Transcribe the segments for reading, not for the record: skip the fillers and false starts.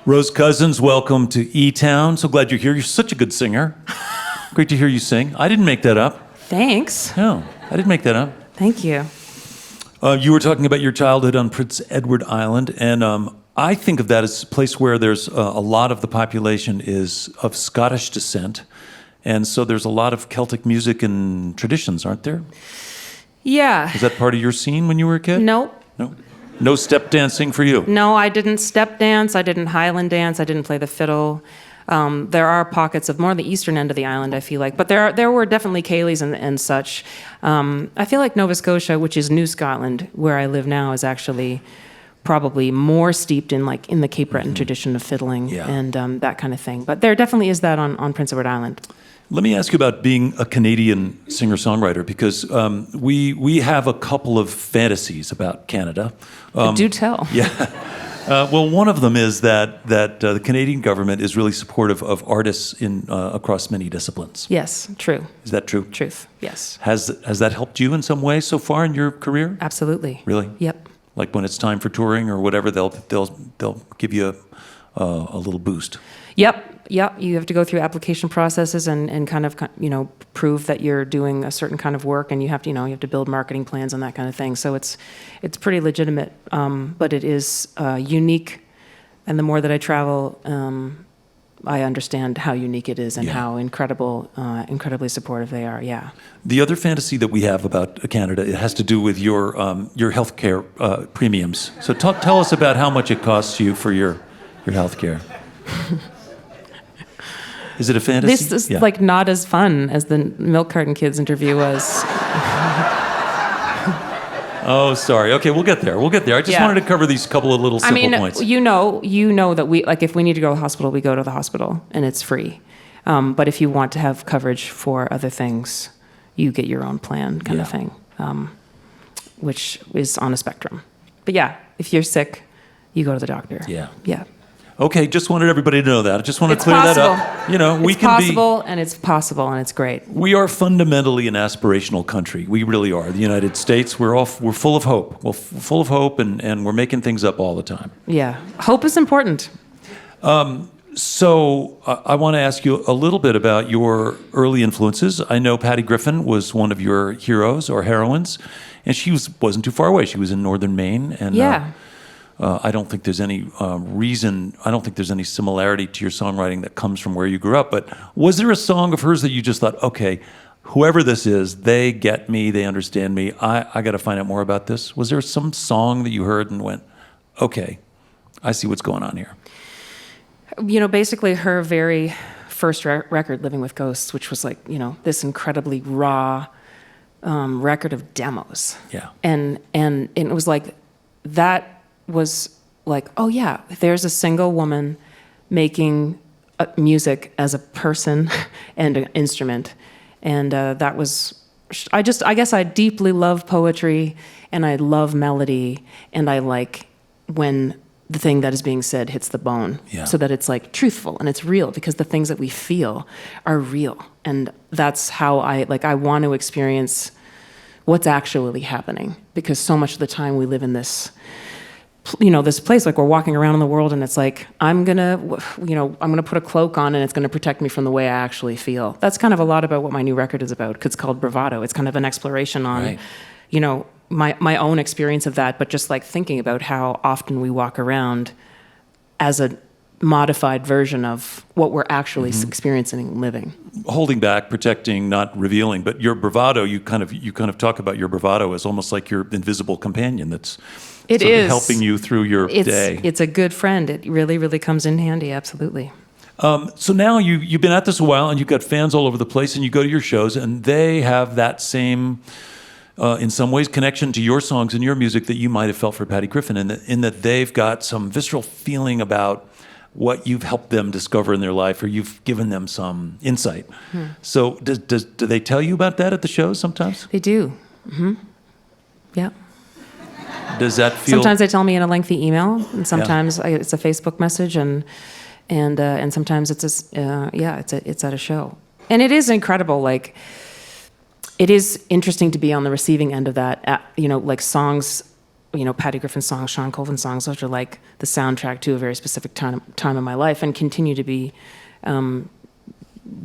Rose Cousins, welcome to E-Town. So glad you're here. You're such a good singer. Great to hear you sing. I didn't make that up. Thanks. No, I didn't make that up. Thank you. You were talking about your childhood on Prince Edward Island, and I think of that as a place where there's a lot of the population is of Scottish descent, and so there's a lot of Celtic music and traditions, aren't there? Yeah. Was that part of your scene when you were a kid? Nope. No? No step dancing for you? No, I didn't step dance. I didn't Highland dance. I didn't play the fiddle. There are pockets of more the eastern end of the island, I feel like. But there were definitely Céilís and such. I feel like Nova Scotia, which is New Scotland, where I live now, is actually probably more steeped in the Cape Breton tradition of fiddling and that kind of thing. But there definitely is that on Prince Edward Island. Let me ask you about being a Canadian singer-songwriter, because we have a couple of fantasies about Canada. Do tell. Yeah. Well, one of them is that the Canadian government is really supportive of artists across many disciplines. Yes, true. Is that true? Truth, yes. Has that helped you in some way so far in your career? Absolutely. Really? Yep. Like when it's time for touring or whatever, they'll give you a little boost. Yep. You have to go through application processes and kind of prove that you're doing a certain kind of work, and you have to build marketing plans and that kind of thing. So it's pretty legitimate, but it is unique. And the more that I travel, I understand how unique it is and how incredibly supportive they are. Yeah. The other fantasy that we have about Canada, it has to do with your healthcare premiums. So tell us about how much it costs you for your healthcare. Is it a fantasy? This is not as fun as the Milk Carton Kids interview was. Oh, sorry. Okay, we'll get there. I just wanted to cover these couple of little simple points. You know that we if we need to go to the hospital, we go to the hospital and it's free. But if you want to have coverage for other things, you get your own plan kind of thing, which is on a spectrum. But yeah, if you're sick, you go to the doctor. Yeah. Yeah. Okay, just wanted everybody to know that. I just want to clear that up. It's possible, and it's great. We are fundamentally an aspirational country. We really are. The United States, we're full of hope. We're full of hope, and we're making things up all the time. Yeah, hope is important. So I want to ask you a little bit about your early influences. I know Patty Griffin was one of your heroes or heroines, and she wasn't too far away. She was in northern Maine, and I don't think there's any I don't think there's any similarity to your songwriting that comes from where you grew up. But was there a song of hers that you just thought, okay, whoever this is, they get me, they understand me, I got to find out more about this? Was there some song that you heard and went, okay, I see what's going on here? Basically her very first record, Living with Ghosts, which was this incredibly raw record of demos. Yeah. And it was like that was like, oh yeah, there's a single woman making music as a person and an instrument. And that was, I guess I deeply love poetry and I love melody, and I like when the thing that is being said hits the bone, so that it's truthful and it's real, because the things that we feel are real. And that's how I want to experience what's actually happening, because so much of the time we live in this this place, we're walking around in the world and it's I'm gonna put a cloak on and it's gonna protect me from the way I actually feel. That's kind of a lot about what my new record is about, because it's called Bravado. It's kind of an exploration on, my own experience of that, but just thinking about how often we walk around as a modified version of what we're actually experiencing and living. Holding back, protecting, not revealing. But your bravado, you kind of talk about your bravado as almost like your invisible companion that's helping you through your day. It's a good friend. It really, really comes in handy, absolutely. So now you've been at this a while, and you've got fans all over the place, and you go to your shows, and they have that same, in some ways, connection to your songs and your music that you might have felt for Patty Griffin, in that they've got some visceral feeling about what you've helped them discover in their life, or you've given them some insight. So do they tell you about that at the shows sometimes? They do. Yeah. Does that feel... Sometimes they tell me in a lengthy email, and sometimes it's a Facebook message, and sometimes it's at a show. And it is incredible. It is interesting to be on the receiving end of that. Songs Patty Griffin songs, Sean Colvin songs. Those are like the soundtrack to a very specific time in my life, and continue to be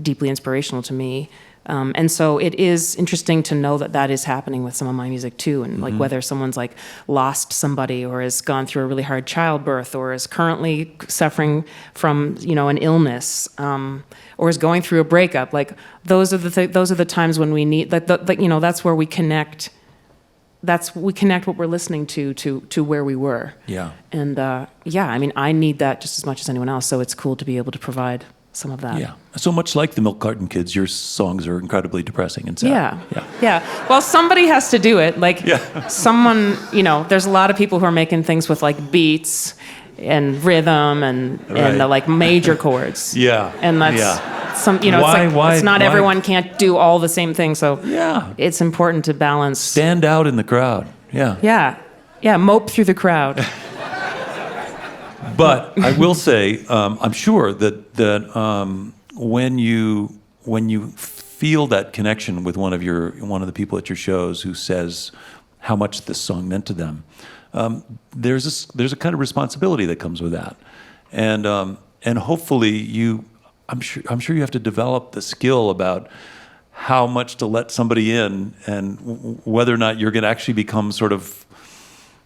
deeply inspirational to me. And so it is interesting to know that is happening with some of my music too, and like whether someone's like lost somebody, or has gone through a really hard childbirth, or is currently suffering from an illness, or is going through a breakup. Like those are the times when we need that's where we connect. We connect what we're listening to where we were. Yeah. And I mean, I need that just as much as anyone else. So it's cool to be able to provide some of that. Yeah. So much like the Milk Carton Kids, your songs are incredibly depressing and sad. Yeah. Well, somebody has to do it. Like someone, there's a lot of people who are making things with like beats and rhythm and like major chords. Yeah. And that's it's not everyone can't do all the same thing. So it's important to balance. Stand out in the crowd. Yeah. Yeah. Mope through the crowd. But I will say, I'm sure that when you feel that connection with one of the people at your shows who says how much this song meant to them, there's a kind of responsibility that comes with that, and hopefully I'm sure you have to develop the skill about how much to let somebody in, and whether or not you're going to actually become sort of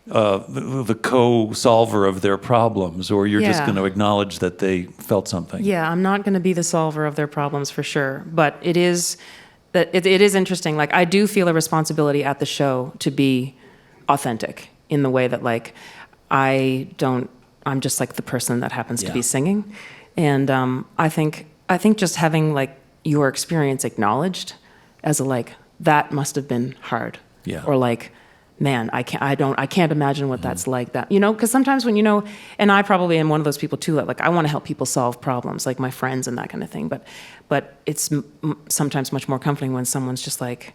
the co-solver of their problems, or you're just going to acknowledge that they felt something. Yeah, I'm not going to be the solver of their problems for sure, but it is interesting. Like, I do feel a responsibility at the show to be authentic in the way that, like, I'm just like the person that happens to be singing, and I think just having like your experience acknowledged as a like, that must have been hard, or like, man, I can't imagine what that's like. That, because sometimes when and I probably am one of those people too, that like, I want to help people solve problems, like my friends and that kind of thing. But it's sometimes much more comforting when someone's just like,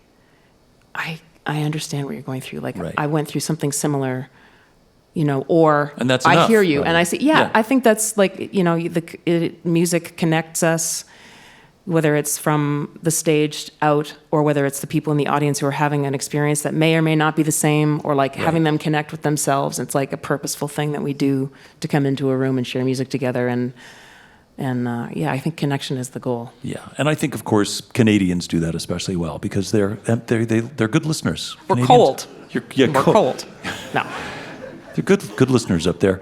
I understand what you're going through. Like, I went through something similar, or and that's I enough, hear you, right? and I see. I think that's like, music connects us. Whether it's from the stage out, or whether it's the people in the audience who are having an experience that may or may not be the same, or like having them connect with themselves. It's like a purposeful thing that we do to come into a room and share music together. And I think connection is the goal. Yeah, and I think, of course, Canadians do that especially well, because they're good listeners. We're cold. We're cold. No, they're good listeners up there.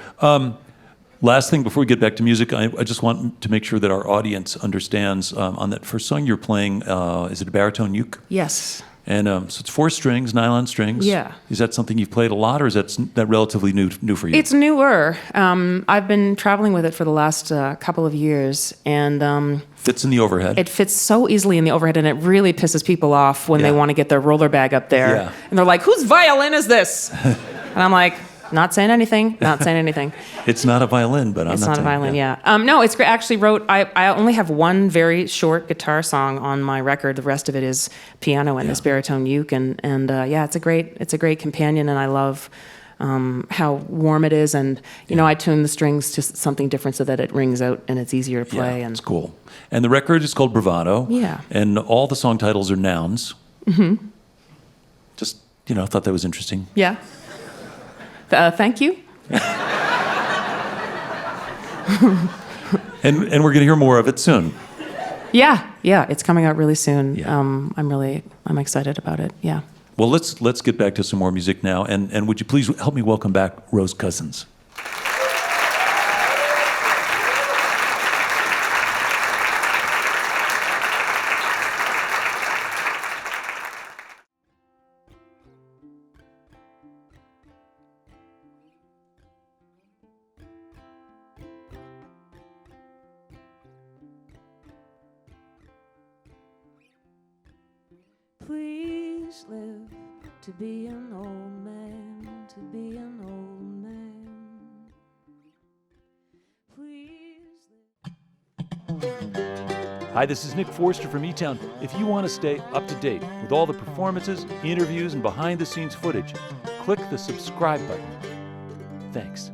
Last thing before we get back to music, I just want to make sure that our audience understands, on that first song you're playing, is it a baritone uke? Yes. And so it's 4 strings, nylon strings. Yeah. Is that something you've played a lot, or is that relatively new for you? It's newer. I've been traveling with it for the last couple of years, and fits in the overhead. It fits so easily in the overhead, and it really pisses people off when they want to get their roller bag up there. Yeah. And they're like, "Whose violin is this?" And I'm like, not saying anything. It's not a violin, but it's not a violin. Yeah. No, it's great. Actually, I only have one very short guitar song on my record. The rest of it is piano and this baritone uke, and it's a great companion, and I love how warm it is, and I tune the strings to something different so that it rings out and it's easier to play. Yeah, it's cool. And the record is called Bravado. Yeah. And all the song titles are nouns. Mm-hmm. Just I thought that was interesting. Yeah. Thank you. And we're going to hear more of it soon. Yeah, it's coming out really soon. Yeah. I'm excited about it. Yeah. Well, let's get back to some more music now, and would you please help me welcome back Rose Cousins? Please live to be an old man, to be an old man. Please live. Hi, this is Nick Forster from E-Town. If you want to stay up to date with all the performances, interviews, and behind-the-scenes footage, click the subscribe button. Thanks.